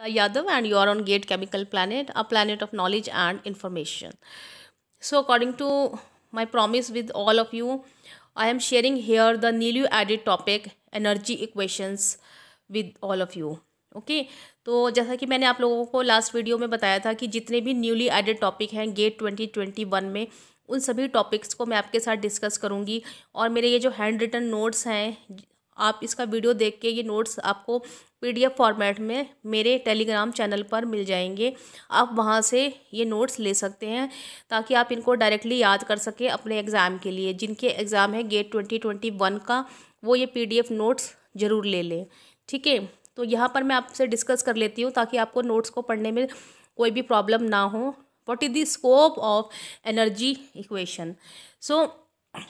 Yadav, and you are on Gate Chemical Planet, a planet of knowledge and information. So, according to my promise with all of you, I am sharing here the newly added topic energy equations with all of you. Okay तो जैसा कि मैंने आप लोगों को last video में बताया था कि जितने भी न्यूली एडेड टॉपिक हैं गेट 2021 में, उन सभी टॉपिक्स को मैं आपके साथ डिस्कस करूंगी। और मेरे ये जो हैंड रिटन नोट्स हैं, आप इसका वीडियो देख के ये नोट्स आपको पीडीएफ फॉर्मेट में मेरे टेलीग्राम चैनल पर मिल जाएंगे। आप वहाँ से ये नोट्स ले सकते हैं ताकि आप इनको डायरेक्टली याद कर सकें अपने एग्ज़ाम के लिए। जिनके एग्ज़ाम है गेट 2021 का, वो ये पीडीएफ नोट्स ज़रूर ले लें, ठीक है। तो यहाँ पर मैं आपसे डिस्कस कर लेती हूँ ताकि आपको नोट्स को पढ़ने में कोई भी प्रॉब्लम ना हो। What is the scope of energy equation. So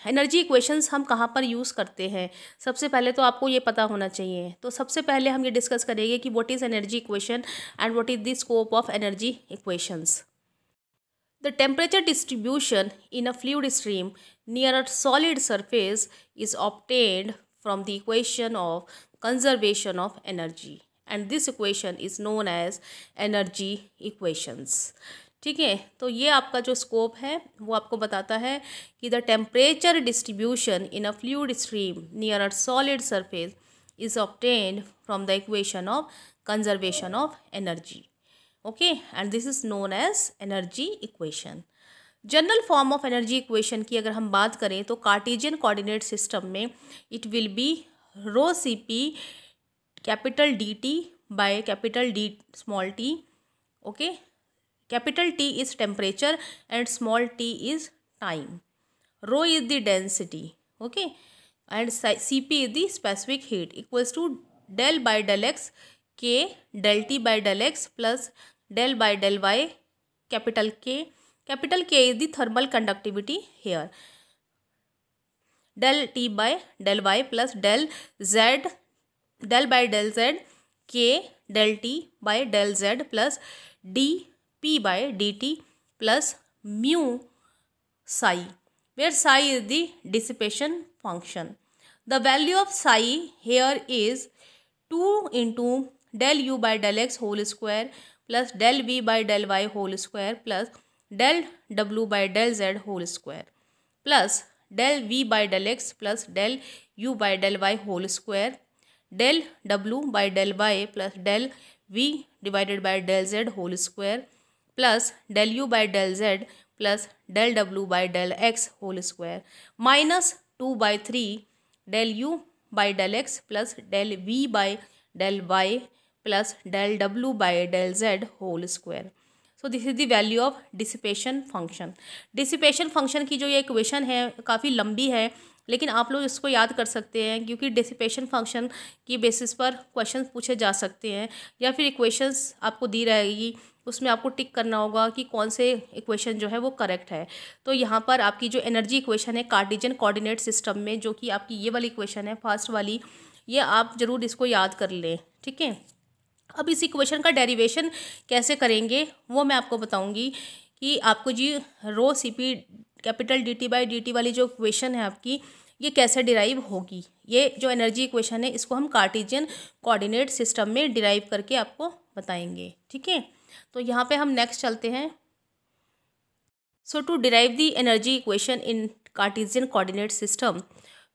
energy equations हम कहाँ पर यूज़ करते हैं, सबसे पहले तो आपको ये पता होना चाहिए। तो सबसे पहले हम ये डिस्कस करेंगे कि what is energy equation and what is the scope of energy equations. The temperature distribution in a fluid stream near a solid surface is obtained from the equation of conservation of energy, and this equation is known as energy equations. ठीक है, तो ये आपका जो scope है वो आपको बताता है कि the temperature distribution in a fluid stream near a solid surface is obtained from the equation of conservation of energy. Okay, and this is known as energy equation. General form of energy equation की अगर हम बात करें तो Cartesian coordinate system में it will be rho C P capital D T by capital D small t. Okay, capital T is temperature and small t is time. Rho is the density, okay, and C P is the specific heat equals to del by del X K del T by del X plus del by del y capital K is the thermal conductivity here, del T by del y plus del by del z K del T by del z plus d P by dt plus mu psi, where psi is the dissipation function. The value of psi here is 2 into del u by del x whole square plus del v by del y whole square plus del w by del z whole square plus del v by del x plus del u by del y whole square del w by del y plus del v divided by del z whole square plus del u by del z plus del w by del x whole square minus 2 by 3 del u by del x plus del v by del y plus del w by del z whole square. So this is the value of dissipation function. Dissipation function की जो ये equation है काफ़ी लंबी है, लेकिन आप लोग इसको याद कर सकते हैं क्योंकि डिसिपेशन फंक्शन की बेसिस पर क्वेश्चन पूछे जा सकते हैं, या फिर इक्वेशंस आपको दी रहेगी, उसमें आपको टिक करना होगा कि कौन से इक्वेशन जो है वो करेक्ट है। तो यहाँ पर आपकी जो एनर्जी इक्वेशन है कार्टेशियन कोऑर्डिनेट सिस्टम में, जो कि आपकी ये वाली इक्वेशन है फर्स्ट वाली, ये आप ज़रूर इसको याद कर लें, ठीक है। अब इस इक्वेशन का डेरिवेशन कैसे करेंगे वो मैं आपको बताऊंगी कि आपको जी rho C P capital D T by D T वाली जो इक्वेशन है आपकी, ये कैसे डिराइव होगी। ये जो एनर्जी इक्वेशन है इसको हम कार्टेशियन कोऑर्डिनेट सिस्टम में डिराइव करके आपको बताएंगे, ठीक है। तो यहाँ पे हम नेक्स्ट चलते हैं। So to derive the energy equation in Cartesian coordinate system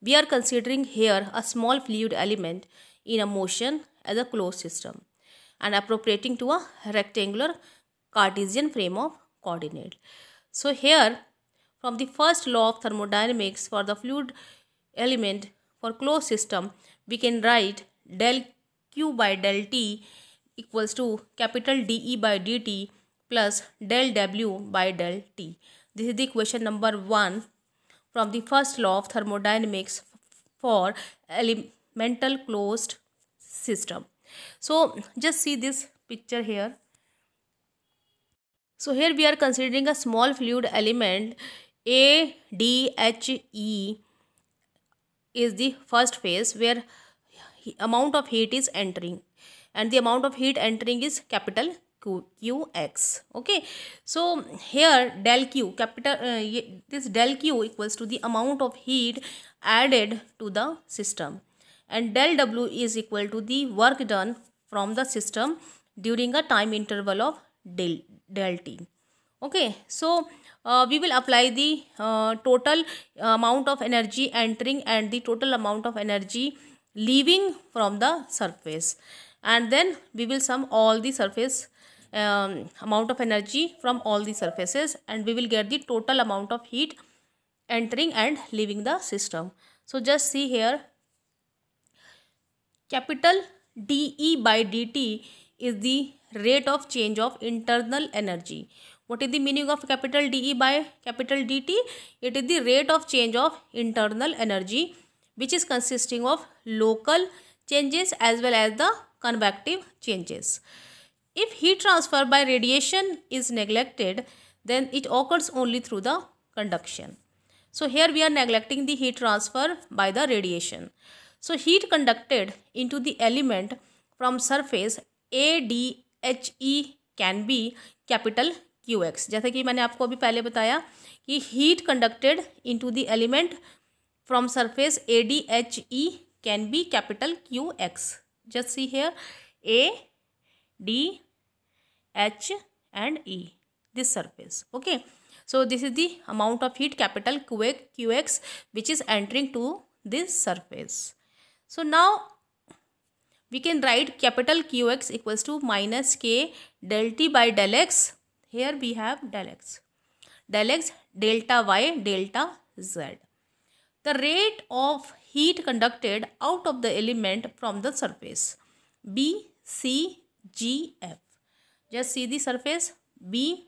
we are considering here a small fluid element in a motion as a closed system and appropriating to a rectangular Cartesian frame of coordinate. So here from the first law of thermodynamics for the fluid element for closed system we can write del Q by del T equals to capital DE by DT plus del W by del T. This is the equation number 1 from the first law of thermodynamics for elemental closed system. So just see this picture here. So here we are considering a small fluid element ADHE is the first phase where amount of heat is entering, and the amount of heat entering is capital QX. Okay, so here del Q capital this del Q equals to the amount of heat added to the system, and del W is equal to the work done from the system during a time interval of del t. Okay, so we will apply the total amount of energy entering and the total amount of energy leaving from the surface, and then we will sum all the surface amount of energy from all the surfaces, and we will get the total amount of heat entering and leaving the system. So just see here, capital dE by dt is the rate of change of internal energy. What is the meaning of capital dE by capital dt? It is the rate of change of internal energy, which is consisting of local changes as well as the convective changes. If heat transfer by radiation is neglected, then it occurs only through the conduction. So here we are neglecting the heat transfer by the radiation. So heat conducted into the element from surface ADHE can be capital QX. जैसे कि मैंने आपको अभी पहले बताया कि heat conducted into the element from surface ADHE can be capital QX. Just see here, A, D, H and E, this surface. Okay, so this is the amount of heat capital QX which is entering to this surface. So now we can write capital QX equals to minus K del T by del X. Here we have del X, delta Y, delta Z. The rate of heat conducted out of the element from the surface B, C, G, F. Just see the surface B,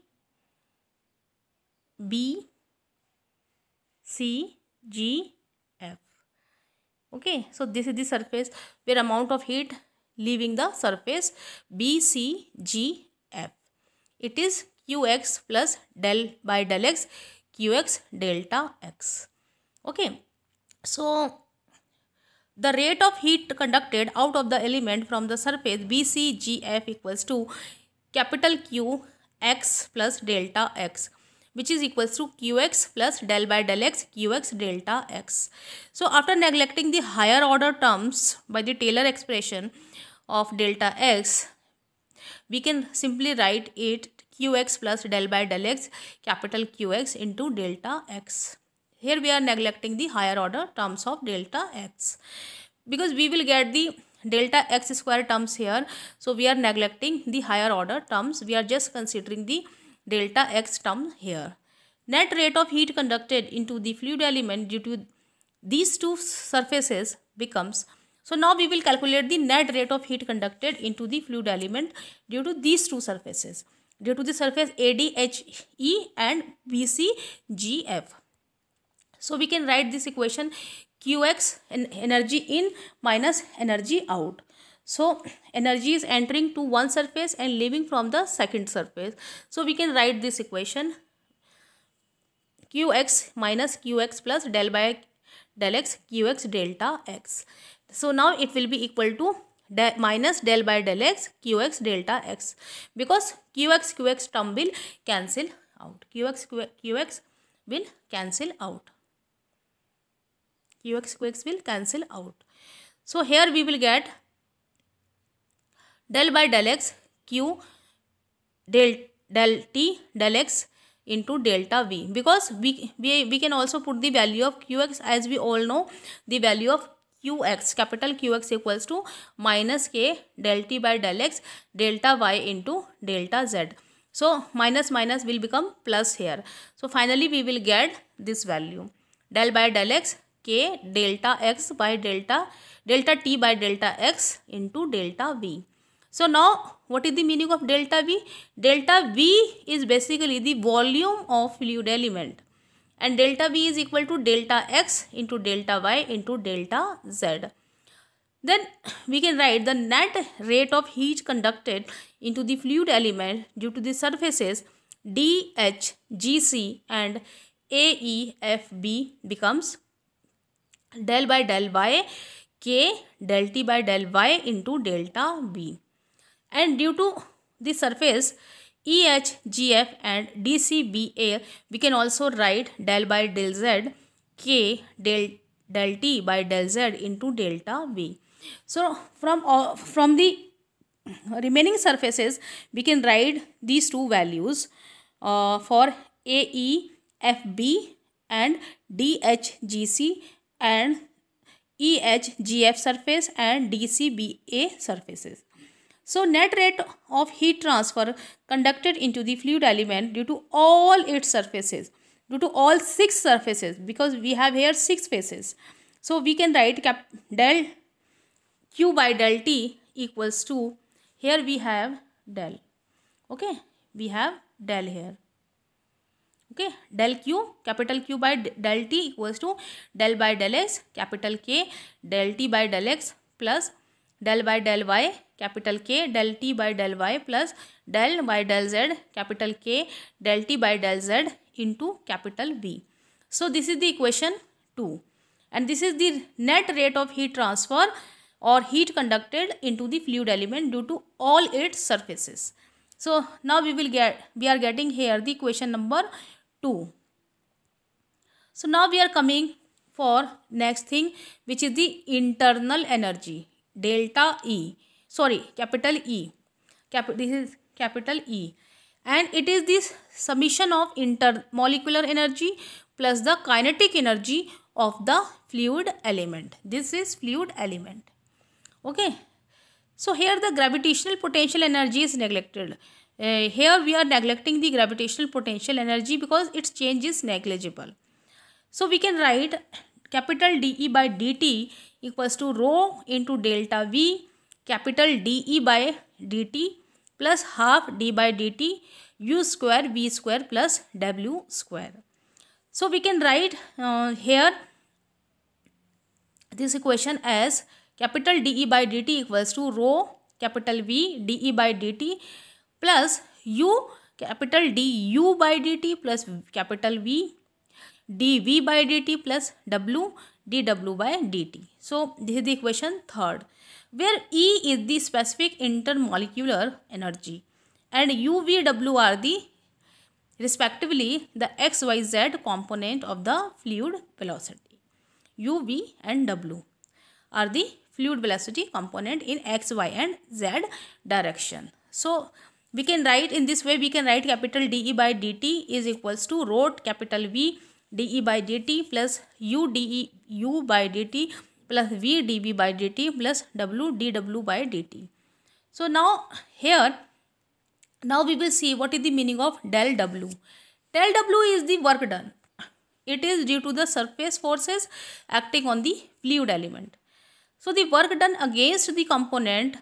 C, G, F. Okay, so this is the surface where amount of heat leaving the surface B, C, G, F. It is QX plus del by del X, QX delta X. Okay, so the rate of heat conducted out of the element from the surface BCGF equals to capital Q X plus delta X, which is equals to QX plus del by del X, QX delta X. So after neglecting the higher order terms by the Taylor expression of delta X, we can simply write it QX plus del by del X, capital QX into delta X. Here we are neglecting the higher order terms of delta X because we will get the delta X square terms here. So we are neglecting the higher order terms. We are just considering the delta X term here. Net rate of heat conducted into the fluid element due to these two surfaces becomes. So now we will calculate the net rate of heat conducted into the fluid element due to these two surfaces, due to the surface ADHE and BCGF. So we can write this equation QX energy in minus energy out. So energy is entering to one surface and leaving from the second surface. So we can write this equation QX minus QX plus del by del X, QX delta X. So now it will be equal to minus del by del X, QX delta X, because QX term will cancel out. QX will cancel out. QX will cancel out. So here we will get del by del X, Q del T del X into delta V, because we can also put the value of QX, as we all know the value of QX, capital QX equals to minus K del T by del X delta Y into delta Z. So minus minus will become plus here. So finally we will get this value, del by del X K delta X by delta T by delta X into delta V. So now what is the meaning of delta V? Delta V is basically the volume of fluid element, and delta V is equal to delta X into delta Y into delta Z. Then we can write the net rate of heat conducted into the fluid element due to the surfaces DH, GC and AEFB becomes del by del Y K del T by del Y into delta V. And due to the surface EH, GF and DCBA, we can also write del by del Z K del T by del Z into delta V. So from the remaining surfaces, we can write these two values for AEFB and DHGC and EHGF surface and DCBA surfaces. So net rate of heat transfer conducted into the fluid element due to all its surfaces, due to all 6 surfaces, because we have here 6 faces. So we can write del Q by del T equals to, here we have del, okay, we have del here, okay, del Q, capital Q by del T equals to del by del X, capital K, del T by del X plus del by del Y, capital K, del T by del Y plus del by del Z, capital K, del T by del Z into capital V. So this is the equation 2, and this is the net rate of heat transfer or heat conducted into the fluid element due to all its surfaces. So now we are getting here the equation number 2. So now we are coming for next thing, which is the internal energy, delta E, capital E, this is capital E, and it is this summation of intermolecular energy plus the kinetic energy of the fluid element. This is fluid element, okay. So here the gravitational potential energy is neglected. Here we are neglecting the gravitational potential energy because its change is negligible. So we can write capital dE by dt equals to rho into delta V, capital dE by dt plus half d by dt u square v square plus w square. So we can write here this equation as capital dE by dt equals to rho capital V dE by dt plus u capital du by dt plus capital V dV by dt plus w dw by dt. So this is the equation 3rd, where E is the specific intermolecular energy and u, v, w are the respectively the x, y, z component of the fluid velocity. U, v and w are the fluid velocity component in x, y and z direction. So we can write in this way, we can write capital dE by dt is equals to rho capital V dE by dt plus u by dt plus v dv by dt plus w dw by dt. So now here, now we will see what is the meaning of del w. Del w is the work done. It is due to the surface forces acting on the fluid element. So the work done against the component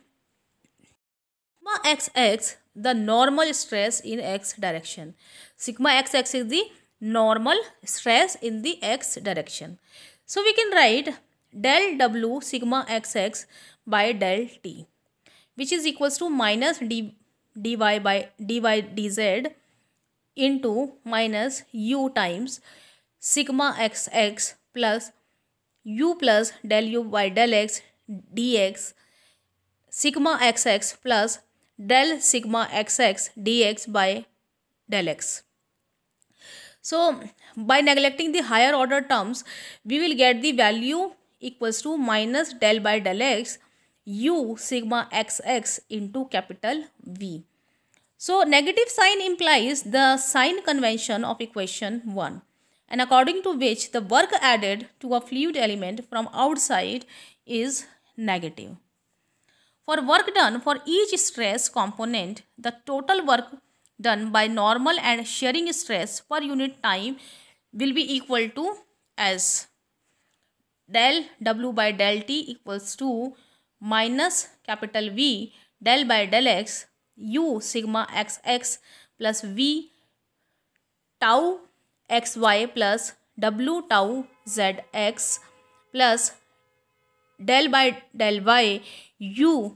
sigma xx, the normal stress in x direction. Sigma xx is the normal stress in the x direction. So we can write del w sigma xx by del t, which is equals to minus dy by dz into minus u times sigma xx plus u plus del u by del x dx sigma xx plus del sigma xx dx by del x. So by neglecting the higher order terms, we will get the value equals to minus del by del x u sigma xx into capital V. So negative sign implies the sign convention of equation 1, and according to which the work added to a fluid element from outside is negative. For work done for each stress component, the total work done by normal and shearing stress per unit time will be equal to as del w by del t equals to minus capital V del by del x u sigma xx plus v tau xy plus w tau zx plus del by del y u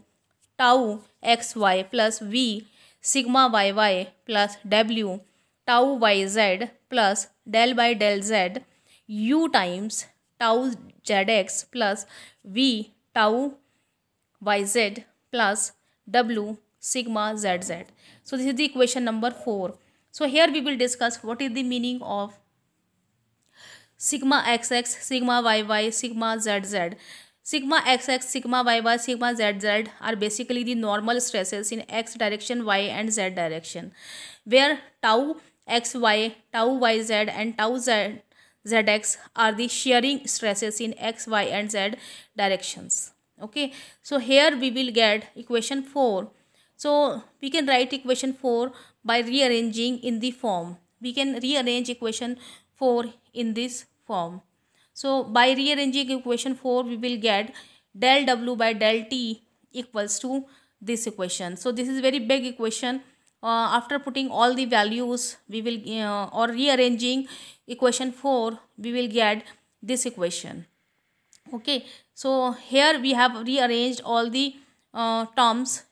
tau xy plus v sigma yy plus w tau yz plus del by del z u times tau zx plus v tau yz plus w sigma zz. So this is the equation number 4. So here we will discuss what is the meaning of sigma xx, sigma yy, sigma zz. sigma xx, sigma yy, sigma zz are basically the normal stresses in x direction, y and z direction, where tau xy, tau yz and tau zx are the shearing stresses in x, y and z directions. Okay, so here we will get equation 4. So we can write equation 4 by rearranging in the form. We can rearrange equation 4 in this form. So by rearranging equation 4, we will get del w by del t equals to this equation. So this is very big equation. After putting all the values, we will or rearranging equation 4, we will get this equation. Okay, so here we have rearranged all the terms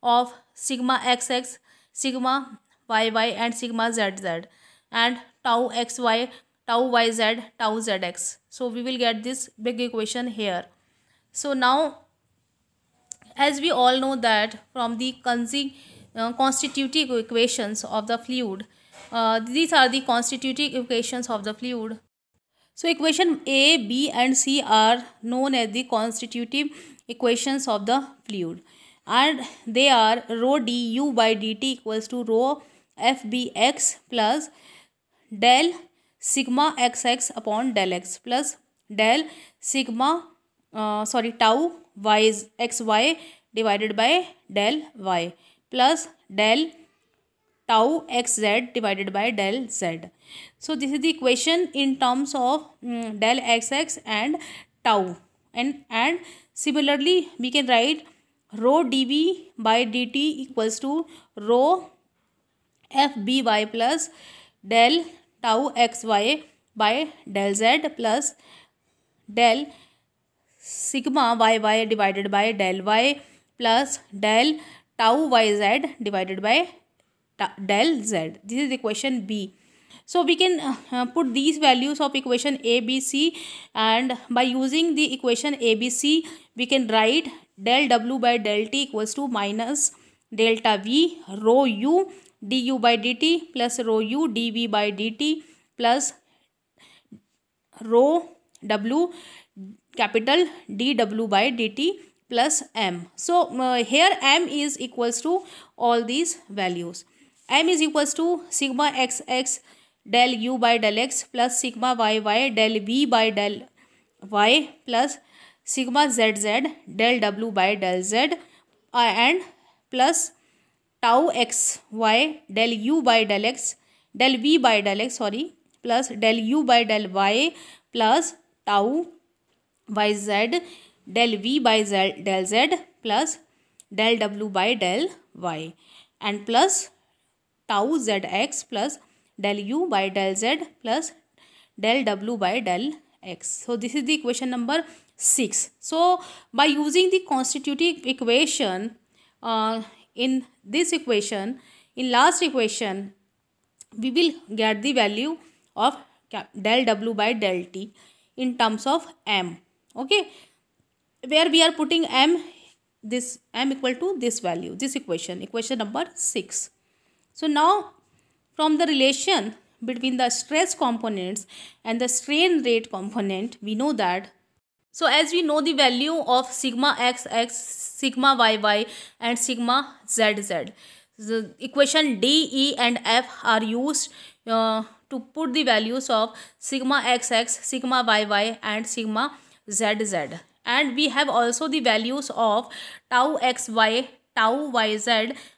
of sigma xx, sigma yy and sigma zz, and tau xy, tau yz, tau zx. So we will get this big equation here. So now, as we all know that from the constitutive equations of the fluid, these are the constitutive equations of the fluid. So equation A, B and C are known as the constitutive equations of the fluid, and they are rho du by dt equals to rho fbx plus del sigma xx upon del x plus del sigma tau xy divided by del y plus del tau xz divided by del z. So this is the equation in terms of del xx and tau, and similarly we can write rho dv by dt equals to rho fby plus del tau xy by del z plus del sigma yy divided by del y plus del tau yz divided by del z. This is equation B. So we can put these values of equation A, B, C, and by using the equation A, B, C, we can write del w by del t equals to minus delta v rho u du by dt plus rho u dv by dt plus rho w capital dw by dt plus m. So here m is equals to all these values. M is equals to sigma xx del u by del x plus sigma yy del v by del y plus sigma zz del w by del z and plus tau xy del u by del x del v by del x plus del u by del y plus tau yz del v by del z plus del w by del y and plus tau zx plus del u by del z plus del w by del x. So this is the equation number 6. So by using the constitutive equation in this equation, in last equation, we will get the value of del w by del t in terms of m. Okay, where we are putting m, this m equal to this value, this equation number 6. So now from the relation between the stress components and the strain rate component, we know that, so as we know the value of sigma xx, sigma yy and sigma zz, the equation D, E and F are used to put the values of sigma xx, sigma yy and sigma zz, and we have also the values of tau xy, tau yz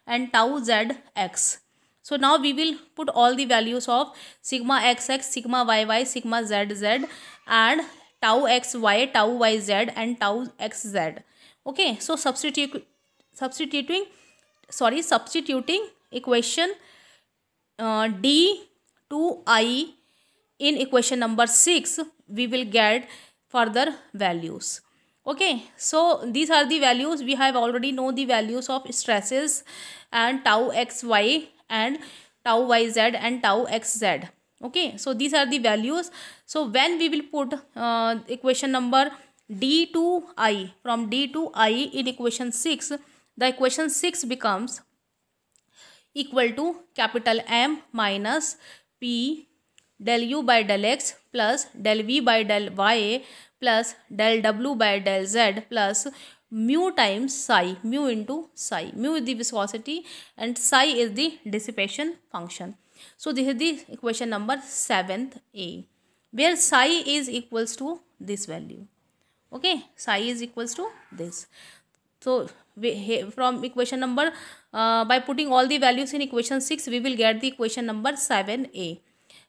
and tau zx. So now we will put all the values of sigma xx, sigma yy, sigma zz and tau xy, tau yz and tau xz. Okay, so substituting equation D to I in equation number 6, we will get further values. Okay, so these are the values. We have already know the values of stresses and tau xy and tau yz and tau xz. Okay, so these are the values. So when we will put equation number D to I, from D to I in equation 6, the equation 6 becomes equal to capital M minus P del u by del x plus del v by del y plus del w by del z plus mu times psi, mu into psi. Mu is the viscosity and psi is the dissipation function. So this is the equation number 7a, where psi is equals to this value. Okay, psi is equals to this. So from equation number, by putting all the values in equation 6, we will get the equation number 7a,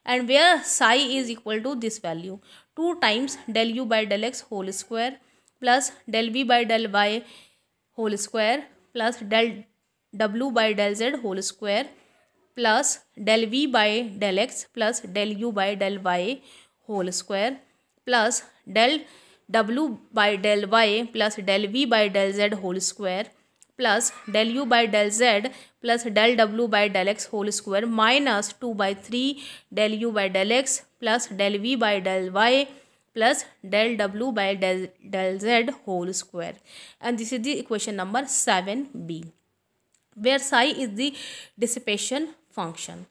and where psi is equal to this value, 2 times del u by del x whole square plus del v by del y whole square plus del w by del z whole square plus del v by del x plus del u by del y whole square plus del w by del y plus del v by del z whole square plus del u by del z plus del w by del x whole square minus 2 by 3 del u by del x plus del v by del y plus del w by del z whole square. And this is the equation number 7b, where psi is the dissipation function.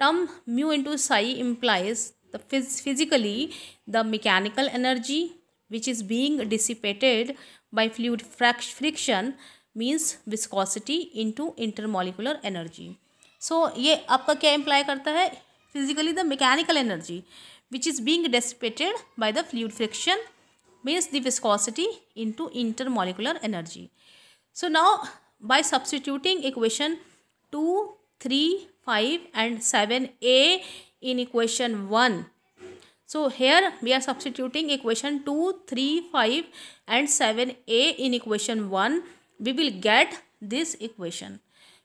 Term mu into psi implies the physically the mechanical energy which is being dissipated by fluid friction means viscosity into intermolecular energy. So ये आपका क्या imply करता है? Physically the mechanical energy which is being dissipated by the fluid friction means the viscosity into intermolecular energy. So now by substituting equation 2, 3, 5 and 7a in equation 1. So here we are substituting equation 2, 3, 5 and 7a in equation 1. We will get this equation.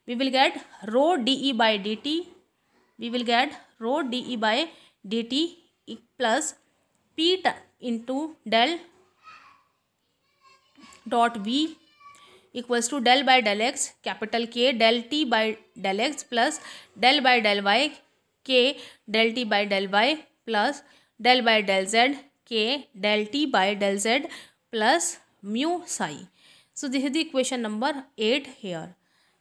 We will get rho dE by dt. We will get rho dE by dt plus p into del dot v equals to del by del x capital K del t by del x plus del by del y K del t by del y plus del by del z K del t by del z plus mu psi. So this is the equation number 8 here.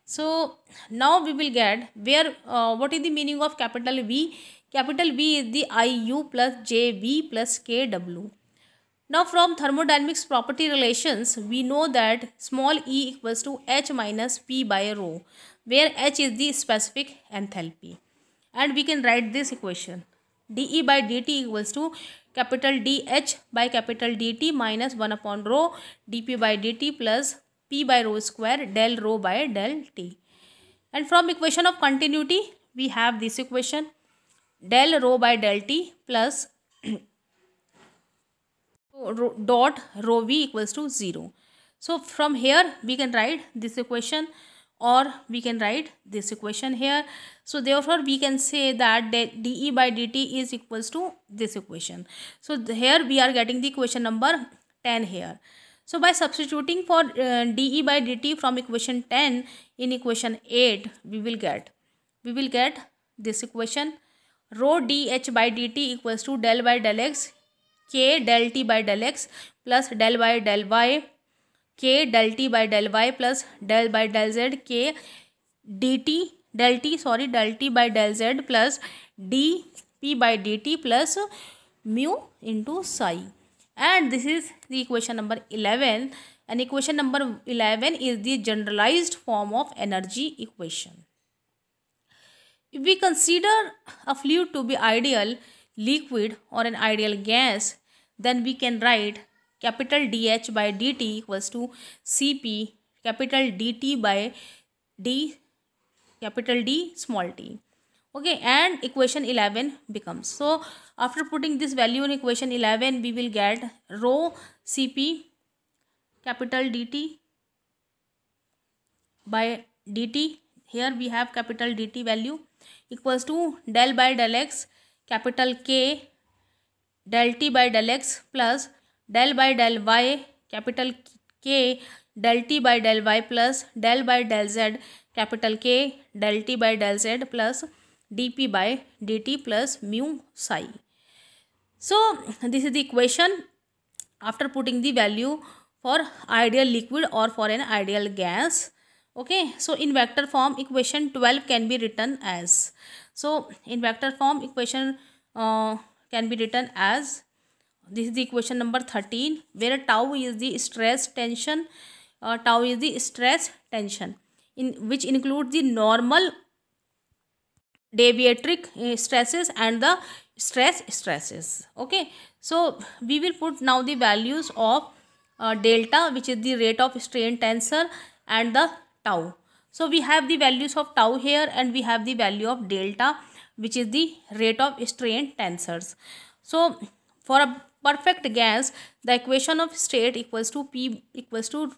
So now we will get where what is the meaning of capital V? Capital V is the IU plus JV plus KW. Now from thermodynamics property relations, we know that small e equals to H minus P by rho, where H is the specific enthalpy. And we can write this equation. dE by dt equals to capital DH by capital DT minus 1 upon rho dP by dt plus P by rho square del rho by del T. And from equation of continuity, we have this equation del rho by del T plus dot rho v equals to 0. So from here we can write this equation, or we can write this equation here. So therefore we can say that dE by dt is equals to this equation. So here we are getting the equation number 10 here. So by substituting for dE by dt from equation 10 in equation 8, we will get this equation rho dH by dt equals to del by del x K del t by del x plus del by del y K del t by del y plus del by del z K del t by del z plus dP by dt plus mu into psi. And this is the equation number 11, and equation number 11 is the generalized form of energy equation. If we consider a fluid to be ideal liquid or an ideal gas, then we can write capital DH by dt equals to Cp capital dt by d capital D small t. Okay, and equation 11 becomes, so after putting this value in equation 11, we will get rho Cp capital dt by dt. Here we have capital dt value equals to del by del x capital K del t by del x plus del by del y capital K del t by del y plus del by del z capital K del t by del z plus dP by dt plus mu psi. So this is the equation after putting the value for ideal liquid or for an ideal gas. Okay, so in vector form equation 12 can be written as, so in vector form equation can be written as This is the equation number 13, where tau is the stress tension. Tau is the stress tension, in which include the normal deviatoric stresses and the stresses. Okay, so we will put now the values of delta, which is the rate of strain tensor, and the tau. So we have the values of tau here, and we have the value of delta, which is the rate of strain tensors. So for a perfect gas, the equation of state equals to P equals to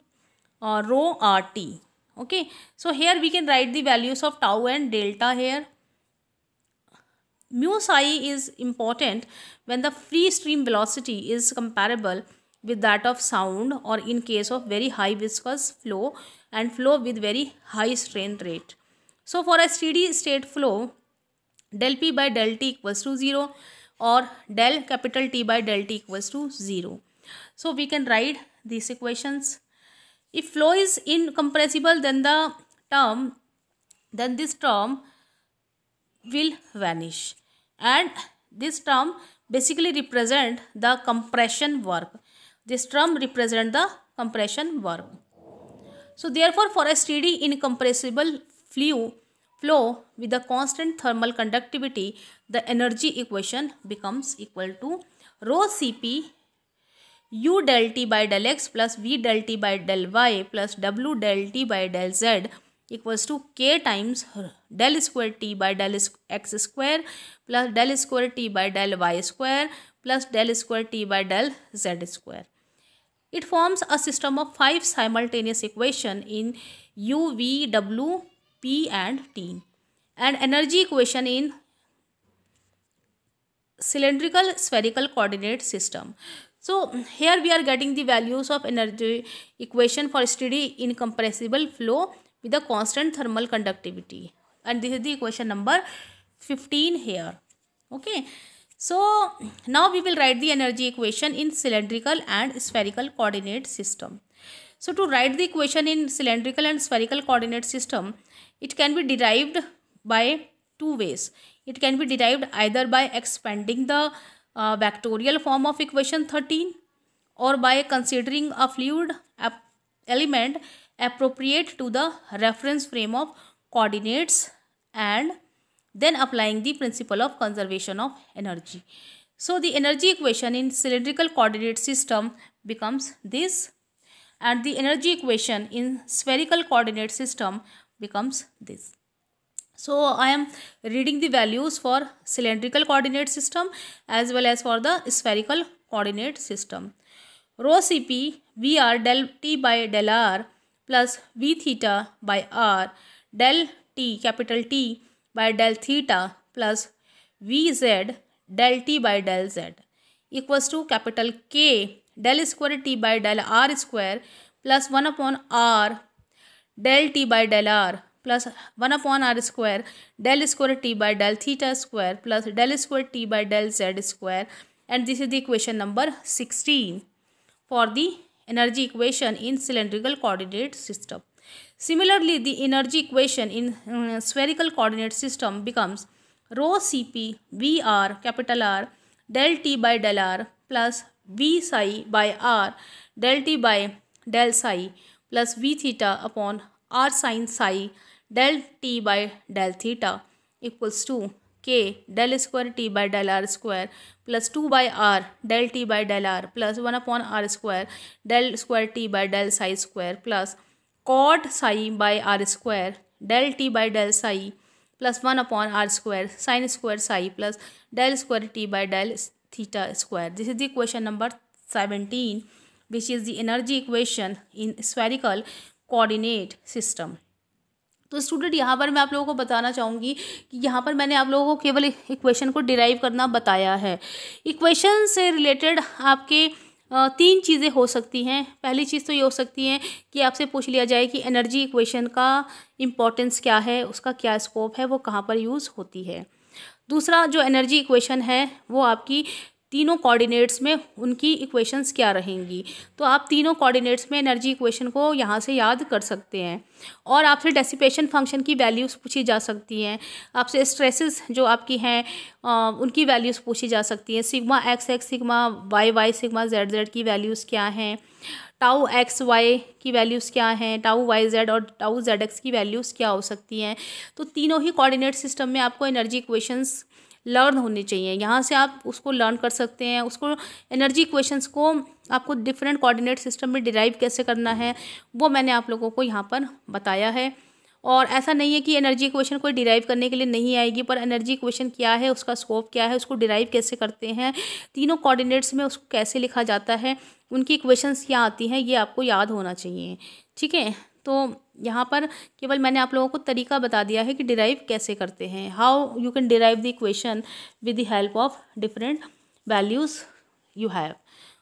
rho RT. Okay, so here we can write the values of tau and delta here. Mu psi is important when the free stream velocity is comparable with that of sound, or in case of very high viscous flow and flow with very high strain rate. So for a steady state flow, del P by del T equals to 0, or del capital T by del T equals to 0. So we can write these equations. If flow is incompressible, then this term will vanish, and this term basically represent the compression work. This term represent the compression work. So therefore, for a steady incompressible flow with a constant thermal conductivity, the energy equation becomes equal to rho Cp U del T by del X plus V del T by del Y plus W del T by del Z equals to K times del square T by del X square plus del square T by del Y square plus del square T by del Z square. It forms a system of 5 simultaneous equations in U, V, W, P and T, and energy equation in cylindrical spherical coordinate system. So here we are getting the values of energy equation for steady incompressible flow with a constant thermal conductivity, and this is the equation number 15 here. Okay, so now we will write the energy equation in cylindrical and spherical coordinate system. So to write the equation in cylindrical and spherical coordinate system, it can be derived by two ways. It can be derived either by expanding the vectorial form of equation 13, or by considering a fluid element appropriate to the reference frame of coordinates and then applying the principle of conservation of energy. So the energy equation in cylindrical coordinate system becomes this, and the energy equation in spherical coordinate system becomes this. So I am reading the values for cylindrical coordinate system as well as for the spherical coordinate system. Rho Cp Vr del T by del R plus V theta by R del T capital T by del theta plus Vz del T by del Z equals to capital K del square T by del R square plus 1 upon R del T by del R plus 1 upon R square del square T by del theta square plus del square T by del Z square, and this is the equation number 16 for the energy equation in cylindrical coordinate system. Similarly, the energy equation in spherical coordinate system becomes rho Cp Vr capital R del T by del R plus V psi by R del T by del psi plus V theta upon R sin psi del T by del theta equals to K del square T by del R square plus 2 by R del T by del R plus 1 upon R square del square T by del psi square plus cot psi by R square del T by del psi plus 1 upon R square sin square psi plus del square T by del theta square. This is the equation number 17, which is the energy equation in spherical coordinate system. तो student यहाँ पर मैं आप लोगों को बताना चाहूँगी कि यहाँ पर मैंने आप लोगों को केवल इक्वेशन को डिराइव करना बताया है। इक्वेशन से रिलेटेड आपके 3 चीज़ें हो सकती हैं। पहली चीज़ तो ये हो सकती है कि आपसे पूछ लिया जाए कि एनर्जी इक्वेशन का इम्पोर्टेंस क्या है, उसका क्या स्कोप है, वो कहाँ पर यूज़ होती है। दूसरा जो एनर्जी इक्वेशन है वो आपकी तीनों कोऑर्डिनेट्स में उनकी इक्वेशंस क्या रहेंगी। तो आप तीनों कोऑर्डिनेट्स में एनर्जी इक्वेशन को यहाँ से याद कर सकते हैं। और आपसे डेसिपेशन फंक्शन की वैल्यूज़ पूछी जा सकती हैं, आपसे स्ट्रेसेस जो आपकी हैं उनकी वैल्यूज़ पूछी जा सकती हैं। Sigma x x, sigma y y, sigma z z की वैल्यूज़ क्या हैं, टाउ एक्स वाई की वैल्यूज़ क्या हैं, टाउ वाई जेड और टाउ जेड एक्स की वैल्यूज़ क्या हो सकती हैं। तो तीनों ही कोऑर्डिनेट सिस्टम में आपको एनर्जी इक्वेशंस लर्न होनी चाहिए। यहाँ से आप उसको लर्न कर सकते हैं। उसको एनर्जी इक्वेशंस को आपको डिफरेंट कोऑर्डिनेट सिस्टम में डिराइव कैसे करना है वो मैंने आप लोगों को यहाँ पर बताया है। और ऐसा नहीं है कि एनर्जी इक्वेशन कोई डिराइव करने के लिए नहीं आएगी, पर एनर्जी इक्वेशन क्या है, उसका स्कोप क्या है, उसको डिराइव कैसे करते हैं, तीनों कोऑर्डिनेट्स में उसको कैसे लिखा जाता है, उनकी इक्वेशंस क्या आती हैं, ये आपको याद होना चाहिए। ठीक है, तो यहाँ पर केवल मैंने आप लोगों को तरीका बता दिया है कि डिराइव कैसे करते हैं, how you can derive the equation with the help of different values you have.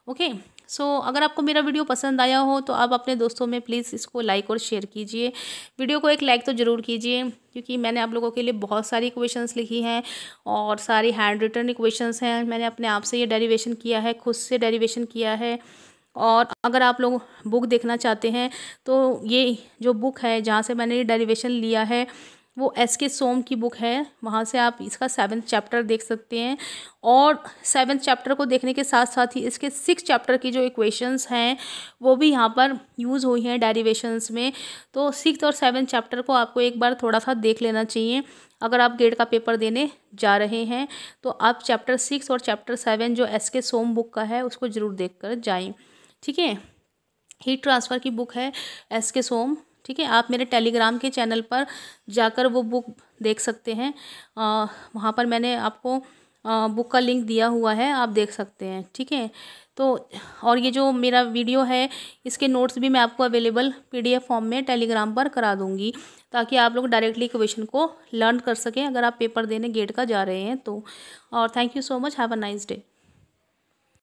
Okay, so अगर आपको मेरा वीडियो पसंद आया हो तो आप अपने दोस्तों में प्लीज़ इसको लाइक और शेयर कीजिए। वीडियो को एक लाइक तो ज़रूर कीजिए, क्योंकि मैंने आप लोगों के लिए बहुत सारी इक्वेशंस लिखी हैं और सारी हैंड रिटन इक्वेशंस हैं। मैंने अपने आप से ये डेरिवेशन किया है, खुद से डेरिवेशन किया है। और अगर आप लोग बुक देखना चाहते हैं तो ये जो बुक है जहाँ से मैंने ये डेरिवेशन लिया है वो एस.के. सोम की बुक है, वहाँ से आप इसका 7th चैप्टर देख सकते हैं। और 7th चैप्टर को देखने के साथ साथ ही इसके 6th चैप्टर की जो इक्वेशंस हैं वो भी यहाँ पर यूज़ हुई हैं डेरिवेशंस में। तो 6th और 7th चैप्टर को आपको एक बार थोड़ा सा देख लेना चाहिए। अगर आप गेट का पेपर देने जा रहे हैं तो आप चैप्टर 6 और चैप्टर 7 जो एस.के. सोम बुक का है उसको ज़रूर देख कर जाएँ। ठीक है, हीट ट्रांसफ़र की बुक है एस.के. सोम। ठीक है, आप मेरे टेलीग्राम के चैनल पर जाकर वो बुक देख सकते हैं। वहाँ पर मैंने आपको बुक का लिंक दिया हुआ है, आप देख सकते हैं। ठीक है, तो और ये जो मेरा वीडियो है इसके नोट्स भी मैं आपको अवेलेबल PDF फॉर्म में टेलीग्राम पर करा दूँगी, ताकि आप लोग डायरेक्टली इक्वेशन को लर्न कर सकें अगर आप पेपर देने गेट का जा रहे हैं तो। और thank you so much, have a nice day.